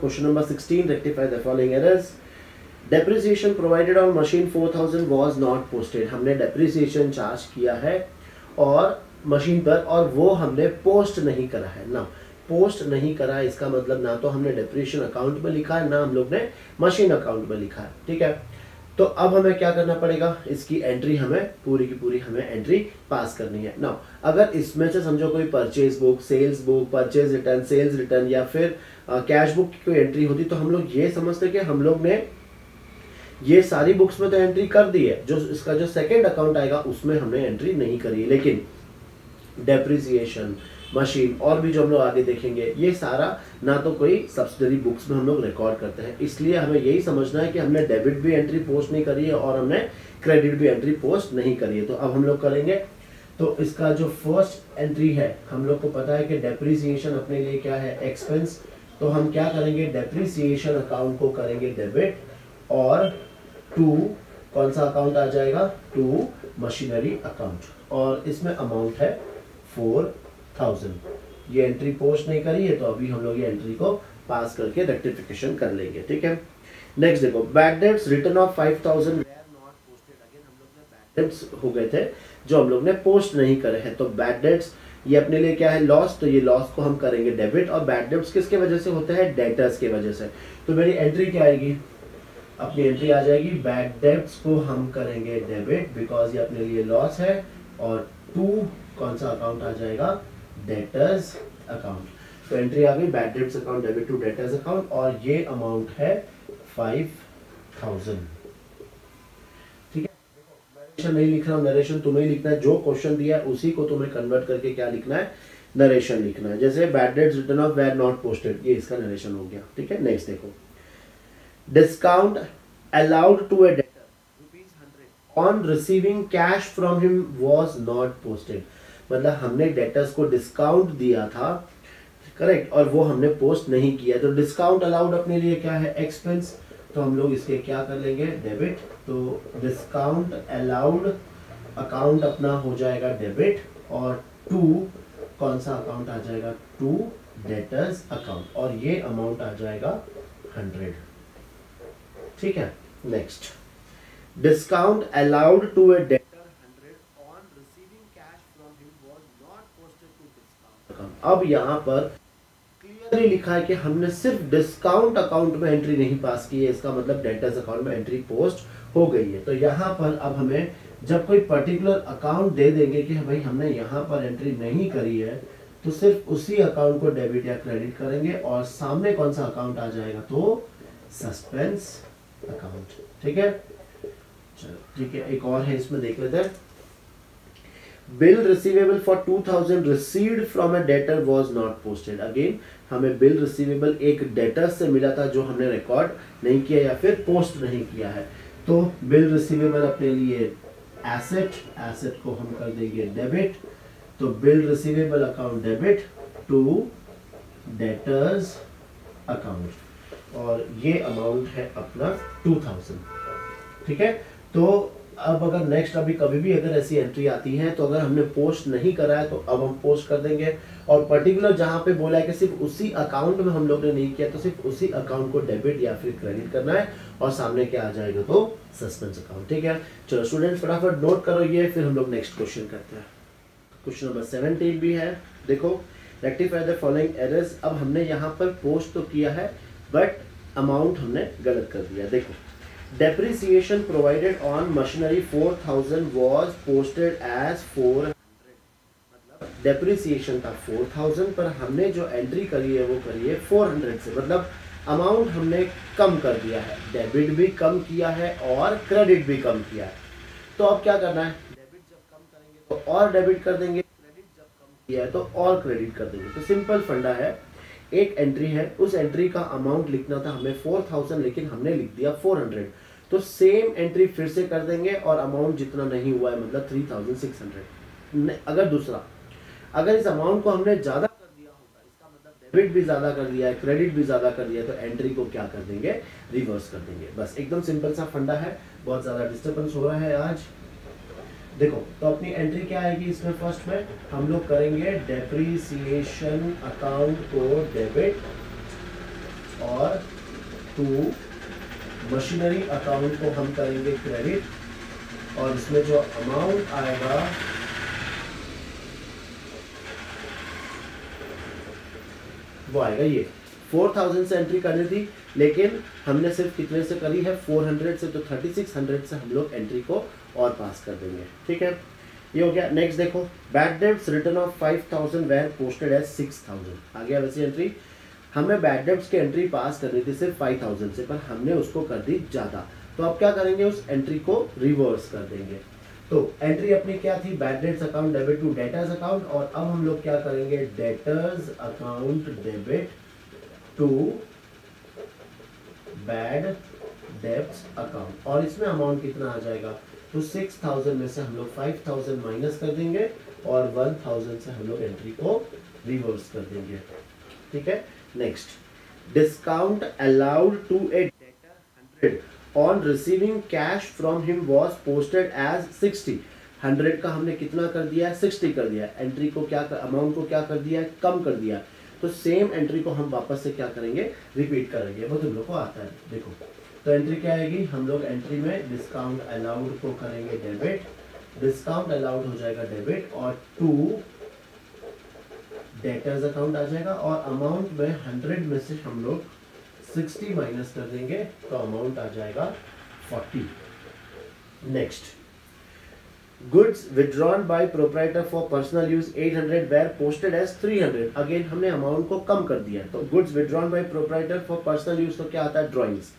Question number 16, rectify the following errors. Depreciation provided on machine 4000 was not posted, हमने depreciation charge किया है और machine पर, और वो हमने पोस्ट नहीं करा है ना। पोस्ट नहीं करा है इसका मतलब ना तो हमने डेप्रिसिएशन अकाउंट में लिखा है, ना हम लोग ने मशीन अकाउंट में लिखा है, ठीक है। तो अब हमें क्या करना पड़ेगा, इसकी एंट्री हमें पूरी की पूरी हमें एंट्री पास करनी है ना। अगर इसमें से समझो कोई purchase book, sales book, purchase return, sales return या फिर कैश बुक की कोई एंट्री होती तो हम लोग ये समझते कि हम लोग ने ये सारी बुक्स में तो एंट्री कर दी है, जो इसका जो सेकंड अकाउंट आएगा उसमें हमने एंट्री नहीं करी है। लेकिन डेप्रिसिएशन, मशीन और भी जो हम लोग आगे देखेंगे, ये सारा ना तो कोई सब्सिडरी बुक्स में हम लोग रिकॉर्ड करते हैं। इसलिए हमें यही समझना है कि हमने डेबिट भी एंट्री पोस्ट नहीं करी है और हमने क्रेडिट भी एंट्री पोस्ट नहीं करी है। तो अब हम लोग करेंगे, तो इसका जो फर्स्ट एंट्री है, हम लोग को पता है कि डेप्रिसिएशन अपने लिए क्या है, एक्सपेंस। तो हम क्या करेंगे, डेप्रिसिएशन अकाउंट को करेंगे डेबिट और टू कौन सा अकाउंट आ जाएगा, टू मशीनरी अकाउंट, और इसमें अमाउंट है 4000। ये एंट्री पोस्ट नहीं करी है तो अभी हम लोग ये एंट्री को पास करके रेक्टिफिकेशन कर लेंगे, ठीक है। नेक्स्ट देखो, bad debts return off 5000 were not posted. Again हम लोग ने बैड डेट्स हो गए थे जो हम लोग ने पोस्ट नहीं करे हैं। तो बैड डेट्स ये अपने लिए क्या है, लॉस। तो ये लॉस को हम करेंगे डेबिट, और बैड डेट्स किसके वजह से होते हैं, डेटर्स के वजह से। तो मेरी एंट्री क्या आएगी, अपनी एंट्री आ जाएगी, बैड डेट्स को हम करेंगे डेबिट बिकॉज ये अपने लिए लॉस है, और टू कौन सा अकाउंट आ जाएगा, डेटर्स अकाउंट। तो एंट्री आ गई, bad debts account debit to debtors account, और ये अमाउंट है 5000, ठीक है। नरेशन नहीं लिख रहा हूं, नरेशन तुम्हें लिखना है, जो क्वेश्चन दिया है उसी को तुम्हें कन्वर्ट करके क्या लिखना है, नरेशन लिखना है। जैसे bad debts return off were not posted, ये इसका नरेशन हो गया, ठीक है। नेक्स्ट देखो, discount allowed to a debtor ₹100 on receiving cash from him was not posted. मतलब हमने डेटर्स को डिस्काउंट दिया था, करेक्ट, और वो हमने पोस्ट नहीं किया। तो डिस्काउंट अलाउड अपने लिए क्या है, एक्सपेंस। तो हम लोग इसके क्या कर लेंगे, डेबिट। तो डिस्काउंट अलाउड अकाउंट अपना हो जाएगा डेबिट, और टू कौन सा अकाउंट आ जाएगा, टू डेटर्स अकाउंट, और ये अमाउंट आ जाएगा 100, ठीक है। Next, discount allowed to a debtor 100 on receiving cash from him was not posted to discount account. अब यहाँ पर क्लियरली लिखा है कि हमने सिर्फ डिस्काउंट अकाउंट में एंट्री नहीं पास की है, इसका मतलब डेटर्स अकाउंट में एंट्री पोस्ट हो गई है। तो यहाँ पर अब हमें जब कोई पर्टिकुलर अकाउंट दे देंगे कि भाई हमने यहाँ पर एंट्री नहीं करी है, तो सिर्फ उसी अकाउंट को डेबिट या क्रेडिट करेंगे, और सामने कौन सा अकाउंट आ जाएगा, तो सस्पेंस अकाउंट, ठीक है। चलो ठीक है, एक और है, इसमें देख लेते हैं। Bill receivable for 2000 received from a debtor was not posted. Again हमें बिल रिसीवेबल एक डेटर से मिला था जो हमने रिकॉर्ड नहीं किया या फिर पोस्ट नहीं किया है। तो बिल रिसीवेबल अपने लिए एसेट, एसेट को हम कर देंगे डेबिट। तो bill receivable account debit to debtors account, और ये अमाउंट है अपना 2000, ठीक है। तो अब अगर नेक्स्ट अभी कभी भी अगर ऐसी एंट्री आती है तो अगर हमने पोस्ट नहीं करा है तो अब हम पोस्ट कर देंगे, और पर्टिकुलर जहां पे बोला है कि सिर्फ उसी अकाउंट में हम लोग ने नहीं किया तो सिर्फ उसी अकाउंट को डेबिट या फिर क्रेडिट करना है, और सामने क्या आ जाएगा, तो सस्पेंस अकाउंट, ठीक है। चलो स्टूडेंट्स फटाफट नोट करो ये, फिर हम लोग नेक्स्ट क्वेश्चन करते हैं। क्वेश्चन नंबर 17 भी है, देखो, रेक्टिफाई द फॉलोइंग एरर्स। अब हमने यहाँ पर पोस्ट तो किया है बट अमाउंट हमने गलत कर दिया। देखो, depreciation provided on machinery 4000 was posted as 400। मतलब डेप्रिसिएशन था 4000 पर हमने जो एंट्री करी है वो करी है 400 से, मतलब अमाउंट हमने कम कर दिया है, डेबिट भी कम किया है और क्रेडिट भी कम किया है। तो अब क्या करना है, डेबिट जब कम करेंगे तो और डेबिट कर देंगे, क्रेडिट जब कम किया है तो और क्रेडिट कर देंगे। तो सिंपल फंडा है, एक एंट्री है, उस एंट्री का अमाउंट लिखना था हमें 4000 लेकिन हमने लिख दिया 400। तो सेम एंट्री फिर से कर देंगे और अमाउंट जितना नहीं हुआ है मतलब 3600। अगर दूसरा, अगर इस अमाउंट को हमने ज्यादा कर दिया होगा, इसका मतलब डेबिट भी ज्यादा कर दिया है, क्रेडिट भी ज्यादा कर दिया है, तो एंट्री को क्या कर देंगे, रिवर्स कर देंगे। बस एकदम सिंपल सा फंडा है, बहुत ज्यादा डिस्टर्बेंस हो रहा है आज। देखो, तो अपनी एंट्री क्या आएगी इसमें, फर्स्ट में हम लोग करेंगे डेप्रिसिएशन अकाउंट को डेबिट और टू मशीनरी अकाउंट को हम करेंगे क्रेडिट, और इसमें जो अमाउंट आएगा वो आएगा ये 4000 से एंट्री करनी थी, लेकिन हमने सिर्फ कितने से करी है 400 से, तो 3600 से हम लोग एंट्री को और पास कर देंगे। ठीक है, ये हो गया। नेक्स्ट देखो, bad debts return off 5000 were posted as 6000। आ गया वैसी एंट्री। हमें बैड डेब्ट्स की एंट्री पास करनी थी सिर्फ 5000 से, पर हमने उसको कर दी ज़्यादा, तो अब क्या करेंगे, उस एंट्री को रिवर्स कर देंगे। तो एंट्री अपनी क्या थी, bad debts account debit to debtors account, और अब हम लोग क्या करेंगे, debtors account debit to bad debts account, और इसमें अमाउंट कितना आ जाएगा, तो 6000 में से हम लोग 5000 माइनस कर देंगे और 1000 से हम लोग एंट्री को रिवर्स कर देंगे। ठीक है, next, discount allowed to a debtor 100 on receiving cash from him was posted as 60। 100 का हमने कितना कर दिया है, 60 कर दिया। एंट्री को क्या, अमाउंट को क्या कर दिया है, कम कर दिया। तो सेम एंट्री को हम वापस से क्या करेंगे, रिपीट करेंगे, वो तुम लोग को आता है। देखो, तो एंट्री क्या आएगी, हम लोग एंट्री में डिस्काउंट अलाउड को करेंगे डेबिट, डिस्काउंट अलाउड हो जाएगा डेबिट, और टू डेटर्स अकाउंट आ जाएगा, और अमाउंट में 100 में से हम लोग 60 माइनस कर देंगे, तो अमाउंट आ जाएगा 40। Next, goods withdrawn by proprietor for personal use 800 were posted as 300। Again हमने अमाउंट को कम कर दिया, तो goods withdrawn by proprietor for personal use तो क्या आता है, ड्राइंग्स,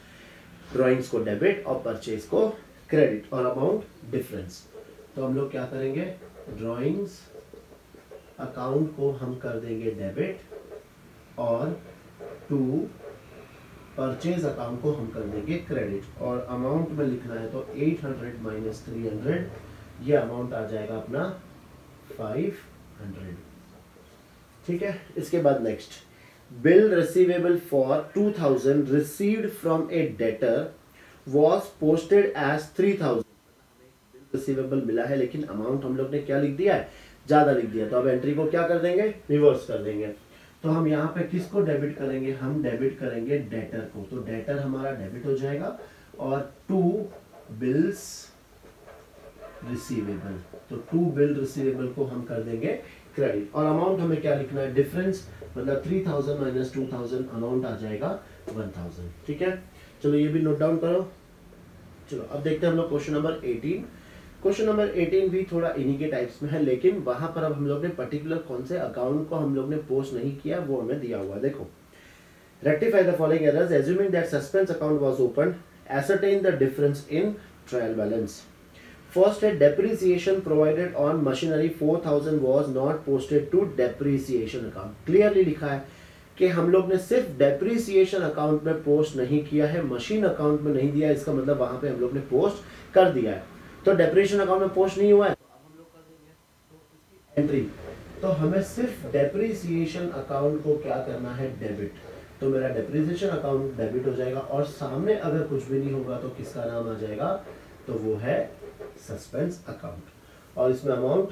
ड्राइंग्स को डेबिट और परचेज को क्रेडिट, और अमाउंट डिफरेंस। तो हम लोग क्या करेंगे, ड्राइंग्स अकाउंट को हम कर देंगे डेबिट, और टू परचेज अकाउंट को हम कर देंगे क्रेडिट, और अमाउंट में लिखना है तो 800 माइनस 300, ये अमाउंट आ जाएगा अपना 500। ठीक है, इसके बाद next, bill receivable for 2000 received from a debtor was posted as 3000। Bill receivable मिला है, लेकिन अमाउंट हम लोग ने क्या लिख दिया है, ज्यादा लिख दिया, तो अब एंट्री को क्या कर देंगे, रिवर्स कर देंगे। तो हम यहाँ पे किसको डेबिट करेंगे, हम डेबिट करेंगे डेटर को, तो डेटर हमारा डेबिट हो जाएगा, और टू बिल्स रिसीवेबल, तो टू बिल रिसीवेबल को हम कर देंगे क्रेडिट, और अमाउंट हमें क्या लिखना है, डिफरेंस, मतलब 3000 माइनस 2000, अमाउंट आ जाएगा 1000। ठीक है, चलो ये भी नोट डाउन करो। चलो अब देखते हैं हम लोग क्वेश्चन नंबर 18। क्वेश्चन नंबर 18 भी थोड़ा इन्हीं के टाइप्स में है, लेकिन वहां पर अब हम लोग ने पर्टिकुलर कौन से अकाउंट को हम लोग ने पोस्ट नहीं किया, वो हमें दिया हुआ। देखो, rectify the following errors assuming that suspense account was open, ascertain the difference in trial balance. First है, depreciation provided on machinery 4000 was not posted to depreciation account। Clearly लिखा है कि हम लोग ने सिर्फ डेप्रिसिएशन अकाउंट में पोस्ट नहीं किया है, मशीन अकाउंट में नहीं दिया, इसका मतलब वहां पे हम लोग ने पोस्ट कर दिया है। तो डेप्रिसिएशन अकाउंट में पोस्ट नहीं हुआ है, तो अब हम लोग कर देंगे, तो इसकी एंट्री, तो हमें सिर्फ डेप्रिसिएशन अकाउंट को क्या करना है, डेबिट, तो मेरा डेप्रिसिएशन अकाउंट डेबिट हो जाएगा, और सामने अगर कुछ भी नहीं होगा तो किसका नाम आ जाएगा, तो वो है सस्पेंस अकाउंट, और इसमें अमाउंट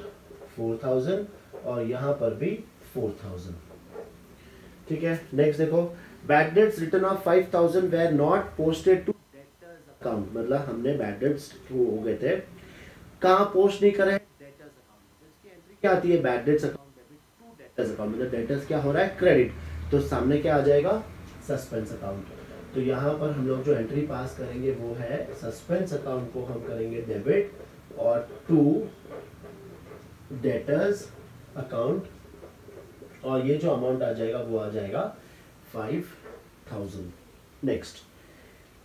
4000 और यहाँ पर भी 4000। ठीक है, नेक्स्ट देखो, bad debts return off 5000 were not posted to debtors account, मतलब हमने बैड डेट्स हो गए थे, कहाँ पोस्ट नहीं करे, डेटर्स अकाउंट। इसकी एंट्री क्या आती है, bad debts account debit to debtors account, मतलब डेटर्स क्या हो रहा है, क्रेडिट, तो सामने क्या आ जाएगा, सस्पेंस अकाउंट। तो यहाँ पर हम लोग जो एंट्री पास करेंगे वो है सस्पेंस अकाउंट को हम करेंगे डेबिट, और टू डेटर्स अकाउंट, और ये जो अमाउंट आ जाएगा वो आ जाएगा 5000। Next,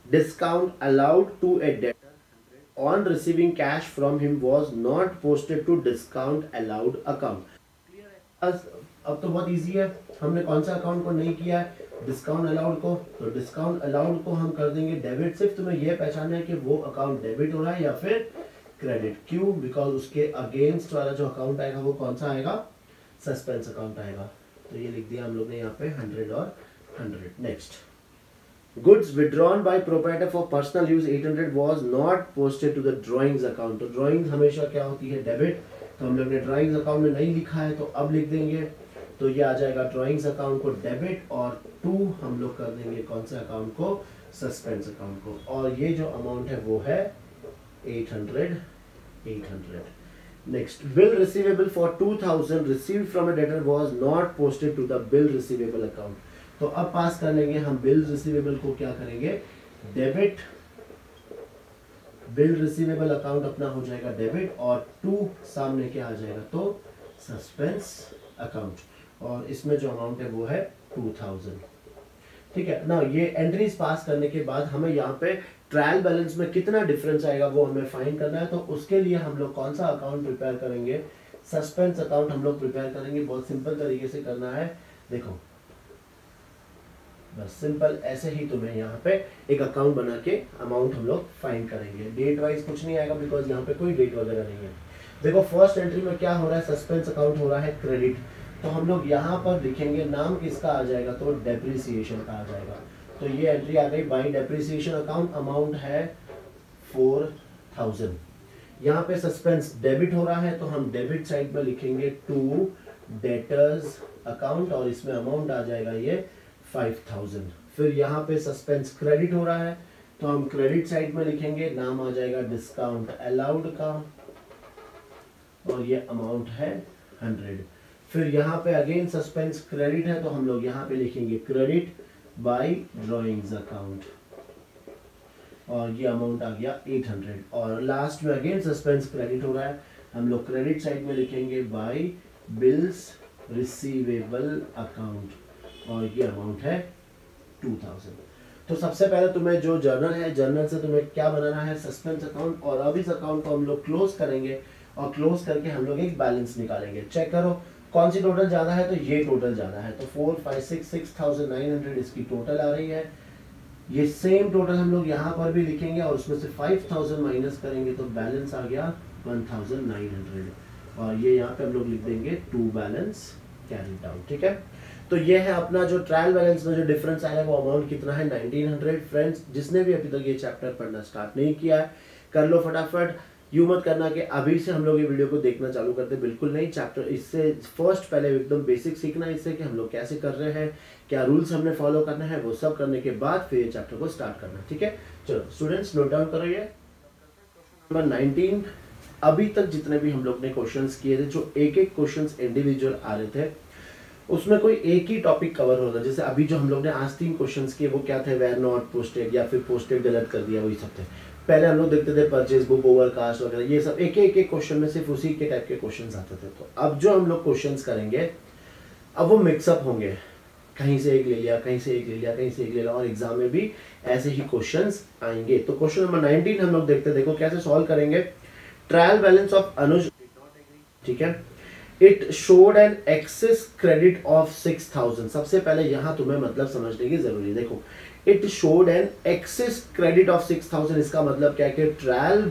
discount allowed to a debtor on receiving cash from him was not posted to discount allowed account. Clear है, अब तो बहुत इजी है, हमने कौन सा अकाउंट को नहीं किया है, डिस्काउंट अलाउड को, तो डिस्काउंट अलाउड को हम कर देंगे डेबिट। सिर्फ तुम्हें यह पहचानना है कि वो अकाउंट डेबिट हो रहा है या फिर क्रेडिट, क्यों, बिकॉज उसके अगेंस्ट वाला जो अकाउंट आएगा वो कौन सा आएगा, सस्पेंस अकाउंट आएगा। तो ये लिख दिया हम लोग ने यहाँ पे 100 और 100। Next, goods withdrawn by proprietor for personal use 800 was not posted to the drawings account. तो ड्राइंग्स हमेशा क्या होती है, डेबिट, तो हम लोग ने ड्राइंग्स अकाउंट में नहीं लिखा है, तो अब लिख देंगे। तो ये आ जाएगा ड्राइंग्स अकाउंट को डेबिट, और 2 हम लोग कर देंगे कौन सा अकाउंट को, सस्पेंस अकाउंट को, और ये जो अमाउंट है वो है 800। Next, bill receivable for 2000 received from a debtor was not posted to the bill receivable account. तो अब पास कर लेंगे हम बिल रिसीवेबल को, क्या करेंगे, डेबिट, बिल रिसीवेबल अकाउंट अपना हो जाएगा डेबिट, और 2 सामने क्या आ जाएगा, तो सस्पेंस अकाउंट, और इसमें जो अमाउंट है वो है 2000। ठीक है ना। ये एंट्रीज पास करने के बाद हमें यहाँ पे ट्रायल बैलेंस में कितना डिफरेंस आएगा वो हमें फाइंड करना है। तो उसके लिए हम लोग कौन सा अकाउंट प्रिपेयर करेंगे, सस्पेंस अकाउंट हम लोग प्रिपेयर करेंगे। बहुत सिंपल तरीके से करना है, देखो बस सिंपल ऐसे ही तुम्हें यहाँ पे एक अकाउंट बना के अमाउंट हम लोग फाइंड करेंगे। डेट वाइज कुछ नहीं आएगा बिकॉज यहाँ पे कोई डेट वगैरह नहीं है। देखो फर्स्ट एंट्री में क्या हो रहा है, सस्पेंस अकाउंट हो रहा है क्रेडिट, तो हम लोग यहाँ पर लिखेंगे नाम किसका आ जाएगा, तो डेप्रिसिएशन का आ जाएगा। तो ये एंट्री आ गई बाय डेप्रिसिएशन अकाउंट, अमाउंट है 4000। यहाँ पे सस्पेंस डेबिट हो रहा है तो हम डेबिट साइड में लिखेंगे टू डेटर्स अकाउंट, और इसमें अमाउंट आ जाएगा ये 5000। फिर यहाँ पे सस्पेंस क्रेडिट हो रहा है तो हम क्रेडिट साइड में लिखेंगे, नाम आ जाएगा डिस्काउंट अलाउड का, और ये अमाउंट है 100। फिर यहाँ पे अगेन सस्पेंस क्रेडिट है तो हम लोग यहाँ पे लिखेंगे क्रेडिट बाय ड्राइंग्स अकाउंट, और ये अमाउंट आ गया 800। और लास्ट में अगेन सस्पेंस क्रेडिट हो रहा है, हम लोग क्रेडिट साइड में लिखेंगे बाय बिल्स रिसीवेबल अकाउंट, और ये अमाउंट है 2000। तो सबसे पहले तुम्हें जो जर्नल है, जर्नल से तुम्हें क्या बनाना है, सस्पेंस अकाउंट, और अब इस अकाउंट को हम लोग क्लोज करेंगे, और क्लोज करके हम लोग एक बैलेंस निकालेंगे। चेक करो कौन सी टोटल ज्यादा है, तो ये टोटल ज्यादा है, तो 456,900 इसकी टोटल आ रही है। ये सेम टोटल हम लोग यहाँ पर भी लिखेंगे और उसमें से 5000 माइनस करेंगे तो बैलेंस आ गया 1900, और ये यहाँ पे हम लोग लिख देंगे टू बैलेंस कैरीड आउट। ठीक है, तो ये है अपना जो ट्रायल बैलेंस में जो डिफरेंस आया है वो अमाउंट कितना है 1900। फ्रेंड्स जिसने भी अभी तक ये चैप्टर पढ़ना स्टार्ट नहीं किया है कर लो फटाफट, यूं मत करना कि अभी से हम लोग ये वीडियो को देखना चालू करते, बिल्कुल नहीं। चैप्टर इससे फर्स्ट पहले एकदम बेसिक सीखना है इससे कि हम लोग कैसे कर रहे हैं, क्या रूल्स हमने फॉलो करना है, वो सब करने के बाद फिर ये चैप्टर को स्टार्ट करना है। ठीक है, चलो स्टूडेंट्स नोट डाउन करो ये नंबर 19। अभी तक जितने भी हम लोग ने क्वेश्चंस किए थे, जो एक एक क्वेश्चंस इंडिविजुअल आ रहे थे, उसमें कोई एक ही टॉपिक कवर होता। जैसे अभी जो हम लोग ने आज 3 क्वेश्चंस किए वो क्या थे, वेयर नॉट पोस्टेड या फिर पोस्टेड गलत कर दिया, वही सब थे। पहले हम लोग देखते थे परचेज बुक, ओवरकास्ट वगैरह, ये सब एक एक क्वेश्चन में सिर्फ उसी के टाइप के क्वेश्चंस आते थे। तो अब जो हम लोग क्वेश्चंस करेंगे अब वो मिक्सअप होंगे, कहीं से एक ले लिया, कहीं से एक ले लिया, कहीं से एक ले लिया, और एग्जाम में भी ऐसे ही क्वेश्चंस आएंगे। तो क्वेश्चन नंबर 19 हम लोग देखते, देखो कैसे सॉल्व करेंगे। ट्रायल बैलेंस ऑफ अनुज, ठीक है, it showed an excess credit of 6000। सबसे पहले यहां तुम्हें मतलब समझने की जरूरी है। देखो it showed an excess credit of 6000, इसका मतलब क्या है कि ट्रायल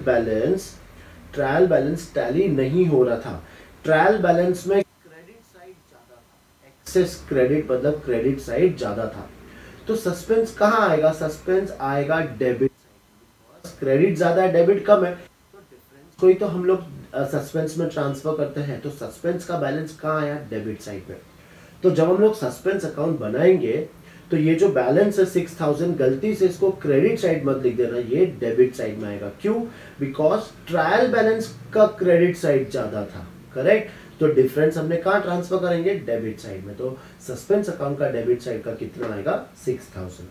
बैलेंस टैली नहीं हो रहा था। ट्रायल बैलेंस में क्रेडिट साइड ज्यादा था, एक्सेस क्रेडिट मतलब क्रेडिट साइड ज्यादा था। तो सस्पेंस कहां आएगा, सस्पेंस आएगा डेबिट साइड, क्रेडिट ज्यादा है डेबिट कम है, तो डिफरेंस कोई तो हम लोग सस्पेंस में ट्रांसफर करते हैं। तो सस्पेंस का बैलेंस कहाँ आया, डेबिट साइड में। तो जब हम लोग सस्पेंस अकाउंट बनाएंगे तो ये जो बैलेंस है 6000, गलती से इसको क्रेडिट साइड मत लिख देना, ये डेबिट साइड में आएगा। क्यों, बिकॉज ट्रायल बैलेंस का क्रेडिट साइड ज्यादा था, करेक्ट। तो डिफरेंस हमने कहाँ ट्रांसफर करेंगे, डेबिट साइड में। तो सस्पेंस अकाउंट का डेबिट साइड का कितना आएगा 6000।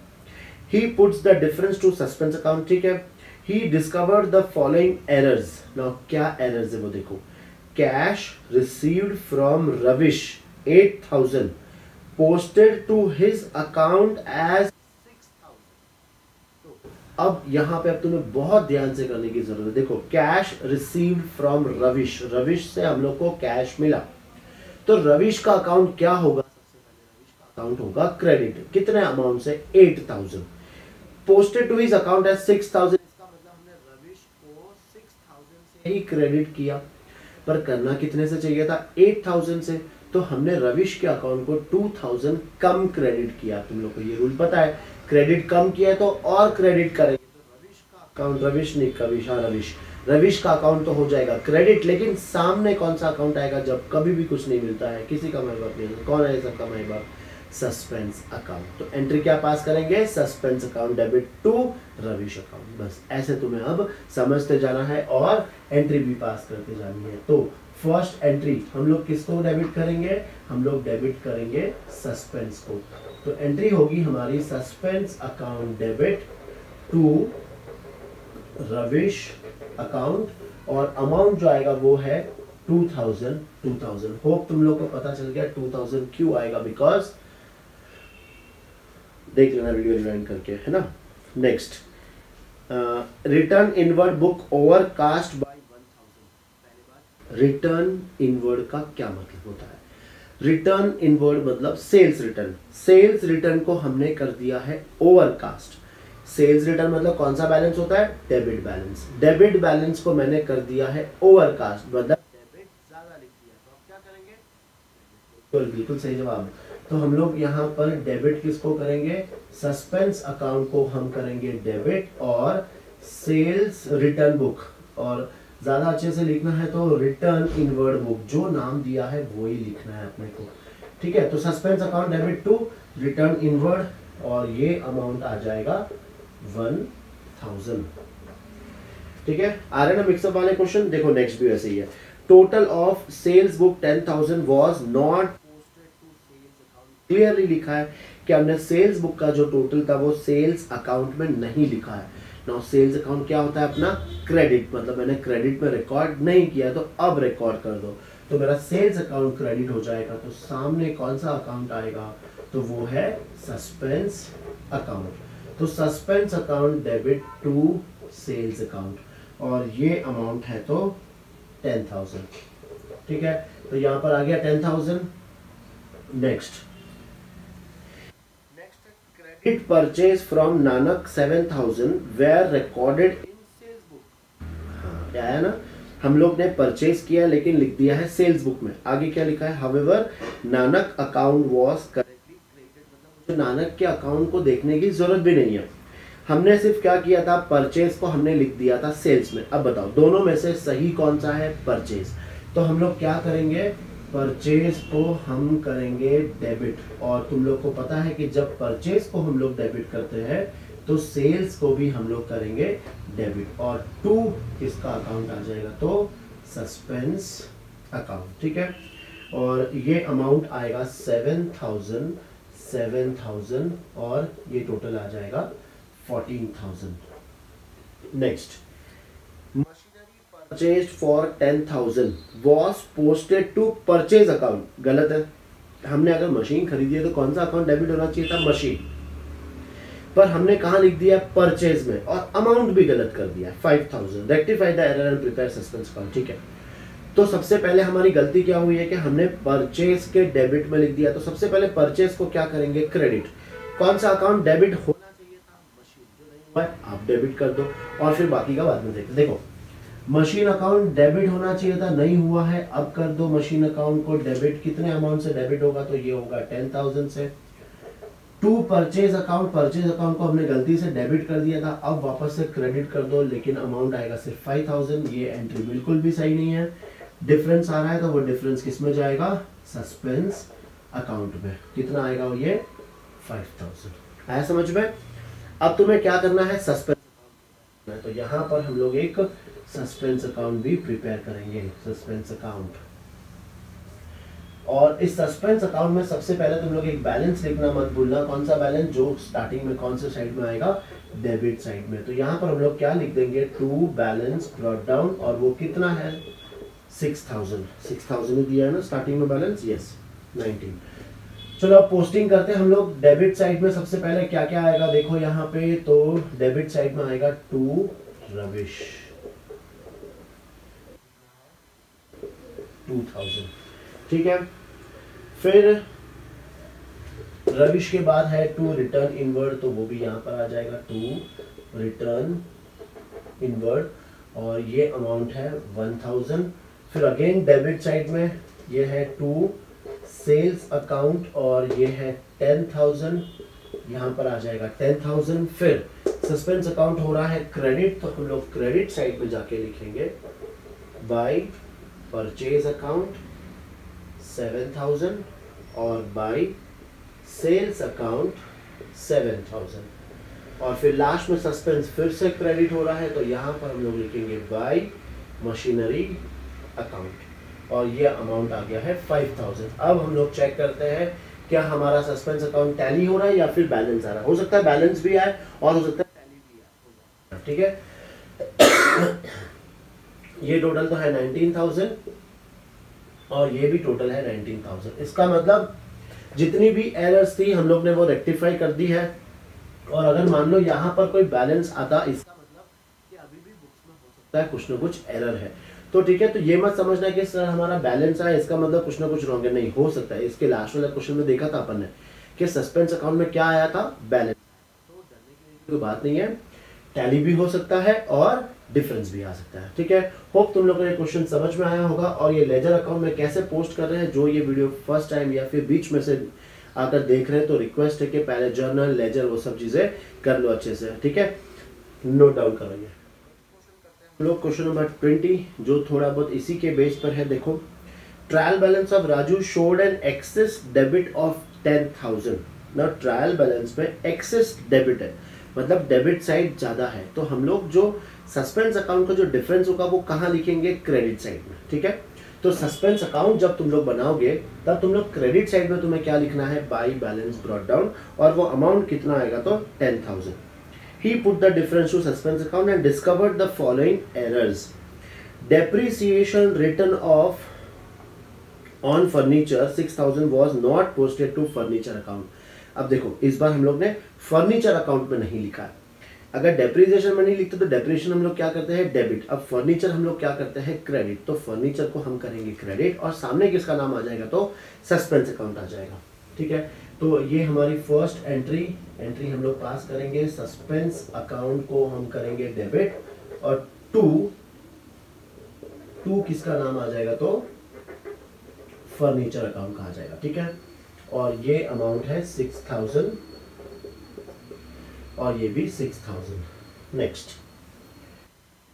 He puts the difference to suspense account, ठीक है। He discovered the following errors. Now क्या errors है वो देखो। Cash received from Ravish 8000 posted to his account as 6000। अब यहाँ पे अब तुम्हें बहुत ध्यान से करने की जरूरत है। देखो कैश रिसीव्ड फ्रॉम रविश, रविश से हम लोग को कैश मिला, तो रविश का अकाउंट क्या होगा, सबसे पहले रविश का अकाउंट होगा क्रेडिट, कितने अमाउंट से 8000। Posted to his account as 6000, ही क्रेडिट किया, पर करना कितने से चाहिए था 8000 से, तो हमने रविश के अकाउंट को 2000 कम क्रेडिट किया। तुम लोग को ये रूल पता है, क्रेडिट कम किया है तो और क्रेडिट करेंगे, तो रविश का अकाउंट रविश नहीं कविश, हाँ रविश, रविश का अकाउंट तो हो जाएगा क्रेडिट, लेकिन सामने कौन सा अकाउंट आएगा जब कभी भी कुछ नहीं मिलता है, किसी का माई बाप नहीं है, कौन है सबका माई बाप, सस्पेंस अकाउंट। तो एंट्री क्या पास करेंगे, suspense account debit to Ravish account. बस ऐसे तुम्हें अब समझते जाना है और एंट्री भी पास करते जानी है। तो फर्स्ट एंट्री हम लोग किसको डेबिट करेंगे, हम लोग डेबिट करेंगे सस्पेंस को। तो एंट्री होगी हमारी suspense account debit to Ravish account और अमाउंट जो आएगा वो है 2000। होप तुम लोग को पता चल गया 2000 क्यों आएगा, बिकॉज देख लेना वीडियो रिवाइंड करके, है ना। Next, return inward book overcast by 1000। Return inward का क्या मतलब होता है, रिटर्न इनवर्ड मतलब सेल्स रिटर्न। सेल्स रिटर्न को हमने कर दिया है ओवरकास्ट। सेल्स रिटर्न मतलब कौन सा बैलेंस होता है, डेबिट बैलेंस। डेबिट बैलेंस को मैंने कर दिया है ओवरकास्ट, मतलब डेबिट ज्यादा लिख दिया। तो अब क्या करेंगे, बिल्कुल सही जवाब। तो हम लोग यहाँ पर डेबिट किसको करेंगे, सस्पेंस अकाउंट को हम करेंगे डेबिट, और सेल्स रिटर्न बुक, और ज्यादा अच्छे से लिखना है तो रिटर्न इनवर्ड बुक, जो नाम दिया है वही लिखना है अपने को, ठीक है। तो suspense account debit to return inward, और ये अमाउंट आ जाएगा 1000, ठीक है। आ रहे ना मिक्सअप वाले क्वेश्चन, देखो नेक्स्ट भी वैसे ही है। Total of sales book 10,000 was not posted to sales account. Clearly लिखा है कि हमने सेल्स बुक का जो टोटल था वो सेल्स अकाउंट में नहीं लिखा है। नाउ सेल्स अकाउंट क्या होता है अपना, क्रेडिट, मतलब मैंने क्रेडिट में रिकॉर्ड नहीं किया तो अब रिकॉर्ड कर दो, तो मेरा सेल्स अकाउंट क्रेडिट हो जाएगा। तो सामने कौन सा अकाउंट आएगा, तो वो है सस्पेंस अकाउंट। तो suspense account debit to sales account, और ये अमाउंट है तो 10,000, ठीक है। तो यहां पर आ गया 10,000। Next credit purchase from Nanak 7,000 were recorded in sales book. हाँ क्या है ना, हम लोग ने परचेज किया लेकिन लिख दिया है सेल्स बुक में। आगे क्या लिखा है, however Nanak account was correctly created, मतलब मुझे नानक के अकाउंट को देखने की जरूरत भी नहीं है, हमने सिर्फ क्या किया था, परचेज को हमने लिख दिया था सेल्स में। अब बताओ दोनों में से सही कौन सा है, परचेज। तो हम लोग क्या करेंगे, परचेज को हम करेंगे डेबिट, और तुम लोग को पता है कि जब परचेज को हम लोग डेबिट करते हैं तो सेल्स को भी हम लोग करेंगे डेबिट, और टू किसका अकाउंट आ जाएगा, तो सस्पेंस अकाउंट, ठीक है। और ये अमाउंट आएगा 7,000 और ये टोटल आ जाएगा 14,000। Next, machinery purchased for 10,000 was posted to purchase account. गलत है, हमने अगर मशीन खरीदी है तो कौन सा अकाउंट डेबिट होना चाहिए था, मशीन, पर हमने कहां लिख दिया, परचेज में, और अमाउंट भी गलत कर दिया 5,000। Rectify the error and prepare suspense account, ठीक है। तो सबसे पहले हमारी गलती क्या हुई है कि हमने परचेज के डेबिट में लिख दिया। तो सबसे पहले परचेज को क्या करेंगे, क्रेडिट। कौन सा अकाउंट डेबिट होना चाहिए था, मशीन, जो नहीं हुआ है आप डेबिट कर दो, और फिर बाकी का बाद में देखते। देखो मशीन अकाउंट डेबिट होना चाहिए था, नहीं हुआ है, अब कर दो मशीन अकाउंट को डेबिट। कितने अमाउंट से डेबिट होगा, तो ये होगा 10,000 से। To purchase account, purchase account को हमने गलती से डेबिट कर दिया था, अब वापस से क्रेडिट कर दो, लेकिन अमाउंट आएगा सिर्फ 5,000। ये एंट्री बिल्कुल भी सही नहीं है, डिफरेंस आ रहा है, तो वो डिफरेंस किस में जाएगा, सस्पेंस अकाउंट में। कितना आएगा, ये 5,000। आया समझ में। अब तुम्हें क्या करना है, सस्पेंस अकाउंट, तो यहाँ पर हम लोग एक सस्पेंस अकाउंट भी प्रिपेयर करेंगे, सस्पेंस अकाउंट। और इस सस्पेंस अकाउंट में सबसे पहले तुम लोग एक बैलेंस लिखना मत भूलना। कौन सा बैलेंस, जो स्टार्टिंग में कौन से साइड में आएगा, डेबिट साइड में। तो यहाँ पर हम लोग क्या लिख देंगे, टू बैलेंस ब्रॉट डाउन, और वो कितना है, 6,000 ही दिया है ना स्टार्टिंग में बैलेंस, यस 19। चलो अब पोस्टिंग करते हैं हम लोग। डेबिट साइड में सबसे पहले क्या क्या आएगा, देखो यहाँ पे, तो डेबिट साइड में आएगा टू रविश 2,000, ठीक है। फिर रविश के बाद है टू रिटर्न इनवर्ड, तो वो भी यहाँ पर आ जाएगा, टू रिटर्न इनवर्ड, और ये अमाउंट है 1,000। फिर अगेन डेबिट साइड में ये है टू सेल्स अकाउंट, और ये है 10,000, यहाँ पर आ जाएगा 10,000। फिर सस्पेंस अकाउंट हो रहा है क्रेडिट, तो हम लोग क्रेडिट साइड पे जाके लिखेंगे बाय परचेज अकाउंट 7000 और बाय सेल्स अकाउंट 7000 और फिर लास्ट में सस्पेंस फिर से क्रेडिट हो रहा है, तो यहाँ पर हम लोग लिखेंगे बाय मशीनरी अकाउंट और ये अमाउंट आ गया है 5000। अब हम लोग चेक करते हैं क्या हमारा सस्पेंस अकाउंट टैली हो रहा है या फिर बैलेंस आ रहा है। हो सकता है बैलेंस भी आए और हो सकता है टैली भी आए, ठीक है। ये टोटल तो है 19000 और ये भी टोटल है 19000। इसका मतलब जितनी भी एरर्स थी हम लोग ने वो रेक्टिफाई कर दी है। और अगर मान लो यहाँ पर कोई बैलेंस आता, इसका मतलब कि अभी भी बुक्स में हो सकता है कुछ ना कुछ एरर है, तो ठीक है। तो ये मत समझना कि सर हमारा बैलेंस आया इसका मतलब कुछ ना कुछ रॉन्ग है, नहीं हो सकता है। इसके लास्ट वाले क्वेश्चन में देखा था अपन ने कि सस्पेंस अकाउंट में क्या आया था, बैलेंस। तो डरने की कोई बात नहीं है, टैली भी हो सकता है और डिफरेंस भी आ सकता है, ठीक है। होप तुम लोगों को ये क्वेश्चन समझ में आया होगा। और ये लेजर अकाउंट में कैसे पोस्ट कर रहे हैं, जो ये वीडियो फर्स्ट टाइम या फिर बीच में से आकर देख रहे हैं, तो रिक्वेस्ट है कि पहले जर्नल लेजर वो सब चीजें कर लो अच्छे से, ठीक है, नोट डाउन करोगे। लोग क्वेश्चन नंबर 20 जो थोड़ा बहुत इसी के बेस पर है। देखो, trial balance of Raju showed an excess debit of 10,000। ना ट्रायल बैलेंस में एक्सेस डेबिट है, मतलब डेबिट साइड ज्यादा है, तो हम लोग जो सस्पेंस अकाउंट का जो डिफरेंस होगा वो कहाँ लिखेंगे, क्रेडिट साइड में, ठीक है। तो सस्पेंस अकाउंट जब तुम लोग बनाओगे तब तुम लोग क्रेडिट साइड में तुम्हें क्या लिखना है, बाय बैलेंस ब्रॉट डाउन, और वो अमाउंट कितना आएगा, तो 10,000। He put the difference to suspense account and discovered the following errors. Depreciation written off on furniture 6,000 was not posted to furniture account. अब देखो, इस बार हम लोग ने फर्नीचर अकाउंट में नहीं लिखा है। अगर डेप्रिसिएशन में नहीं लिखते तो डेप्रिसिएशन हम लोग क्या करते हैं, डेबिट। अब फर्नीचर हम लोग क्या करते हैं, क्रेडिट। तो फर्नीचर को हम करेंगे क्रेडिट और सामने किसका नाम आ जाएगा, तो सस्पेंस अकाउंट आ जाएगा, ठीक है। तो ये हमारी फर्स्ट एंट्री हम लोग पास करेंगे, सस्पेंस अकाउंट को हम करेंगे डेबिट और टू किसका नाम आ जाएगा, तो फर्नीचर अकाउंट कहा जाएगा, ठीक है। और ये अमाउंट है 6,000 और ये भी 6,000। Next,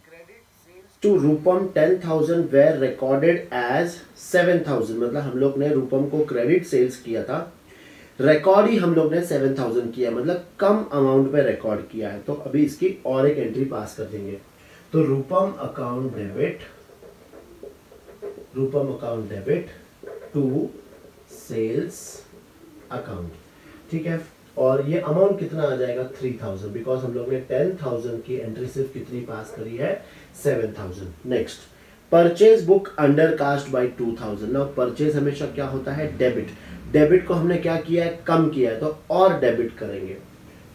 credit sales to Rupam 10,000 were recorded as 7,000। मतलब हम लोग ने रूपम को क्रेडिट सेल्स किया था, रिकॉर्ड ही हम लोग ने 7,000 किया, मतलब कम अमाउंट पे रिकॉर्ड किया है। तो अभी इसकी और एक एंट्री पास कर देंगे। तो Roopam account debit to sales account, ठीक है। और ये अमाउंट कितना आ जाएगा, 3,000, बिकॉज हम लोग ने 10,000 की एंट्री सिर्फ कितनी पास करी है, 7,000। Next, purchase book undercast by 2,000। ना परचेज हमेशा क्या होता है, डेबिट को हमने क्या किया है, कम किया है, तो और डेबिट करेंगे।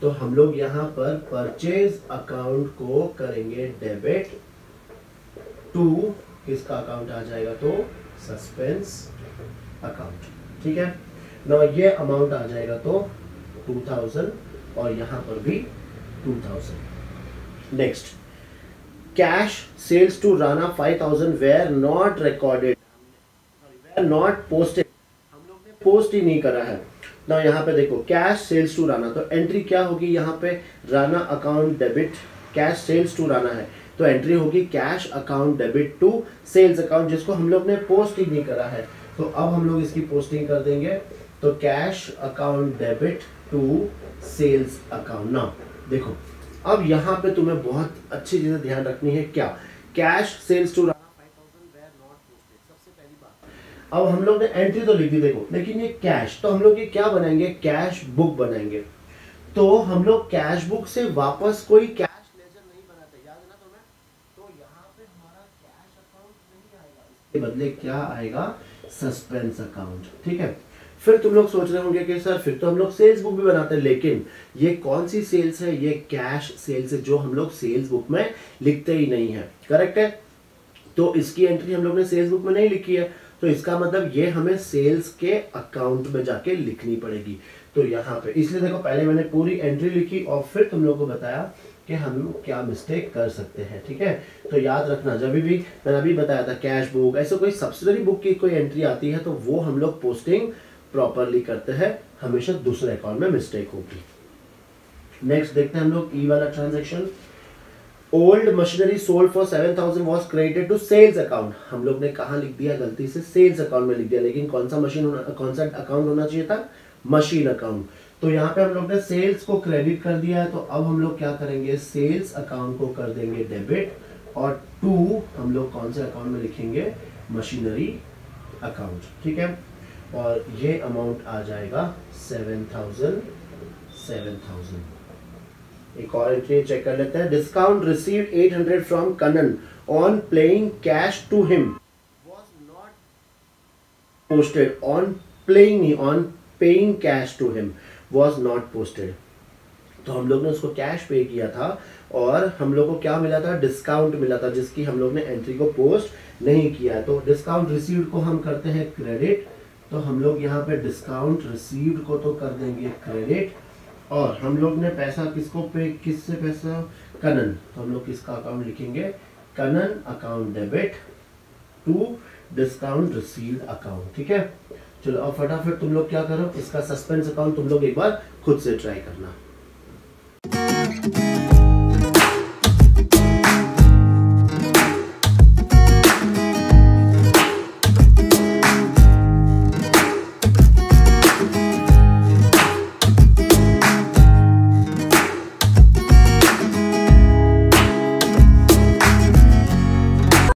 तो हम लोग यहाँ पर परचेज अकाउंट को करेंगे डेबिट टू किसका अकाउंट आ जाएगा, तो सस्पेंस अकाउंट, ठीक है ना। ये अमाउंट आ जाएगा तो 2,000 और यहाँ पर भी 2,000। Next, cash sales to Rana 5,000 were not recorded, were not posted, post ही नहीं करा है ना। यहाँ पे देखो, कैश सेल्स टू राणा, तो एंट्री क्या होगी यहाँ पे, Rana account debit, cash sales to Rana है, तो एंट्री होगी cash account debit to sales account, जिसको हम लोग ने पोस्ट ही नहीं करा है। तो अब हम लोग इसकी पोस्टिंग कर देंगे, तो cash account debit to sales account. ना देखो, अब यहाँ पे तुम्हें बहुत अच्छी चीजें ध्यान रखनी है। क्या, cash sales to Rana 5,000 were not posted, सबसे पहली बात। अब हम लोग ने एंट्री तो लिख दी देखो, लेकिन ये कैश, तो हम लोग ये क्या बनाएंगे, कैश बुक बनाएंगे। तो हम लोग कैश बुक से वापस कोई कैश लेजर नहीं बनाते, याद है ना तुम्हें। तो यहाँ पे हमारा कैश अकाउंट नहीं आएगा, इसके बदले क्या आएगा, सस्पेंस अकाउंट, ठीक है। फिर तुम लोग सोच रहे होंगे कि सर फिर तो हम लोग सेल्स बुक भी बनाते हैं, लेकिन ये कौन सी सेल्स है, ये कैश सेल्स है, जो हम लोग सेल्स बुक में लिखते ही नहीं है, करेक्ट है। तो इसकी एंट्री हम लोग ने सेल्स बुक में नहीं लिखी है, तो इसका मतलब ये हमें सेल्स के अकाउंट में जाके लिखनी पड़ेगी। तो यहाँ पे इसलिए देखो, पहले मैंने पूरी एंट्री लिखी और फिर तुम लोगों को बताया कि हम क्या मिस्टेक कर सकते हैं, ठीक है। तो याद रखना, जब भी मैंने अभी बताया था कैश बुक, ऐसे कोई सब्सिडरी बुक की कोई एंट्री आती है तो वो हम लोग पोस्टिंग प्रॉपरली करते हैं, हमेशा दूसरे अकाउंट में मिस्टेक होगी। नेक्स्ट देखते हैं हम लोग ई वाला transaction. Old machinery sold for 7,000 was credited to sales account. हम लोग ने कहा लिख दिया, गलती से सेल्स अकाउंट में लिख दिया, लेकिन कौन सा अकाउंट होना चाहिए था, मशीन अकाउंट। तो यहाँ पे हम लोग ने सेल्स को क्रेडिट कर दिया है, तो अब हम लोग क्या करेंगे, सेल्स अकाउंट को कर देंगे डेबिट, और टू हम लोग कौन से अकाउंट में लिखेंगे, मशीनरी अकाउंट। ठीक है, और ये अमाउंट आ जाएगा 7,000। एक और एंट्री चेक कर लेते हैं। Discount received 800 from Kanan on playing cash to him was not posted. On playing नहीं, on paying cash to him was not posted. तो हम लोग ने उसको कैश पे किया था और हम लोग को क्या मिला था, डिस्काउंट मिला था, जिसकी हम लोग ने एंट्री को पोस्ट नहीं किया। तो डिस्काउंट रिसीव्ड को हम करते हैं क्रेडिट, तो हम लोग यहाँ पे डिस्काउंट रिसीव्ड को तो कर देंगे क्रेडिट, और हम लोग ने पैसा किसको पे, किससे पैसा, कनन, तो हम लोग किसका अकाउंट लिखेंगे, Kanan account debit to discount received account. ठीक है, चलो अब फटाफट तुम लोग क्या करो, इसका सस्पेंस अकाउंट तुम लोग एक बार खुद से ट्राई करना।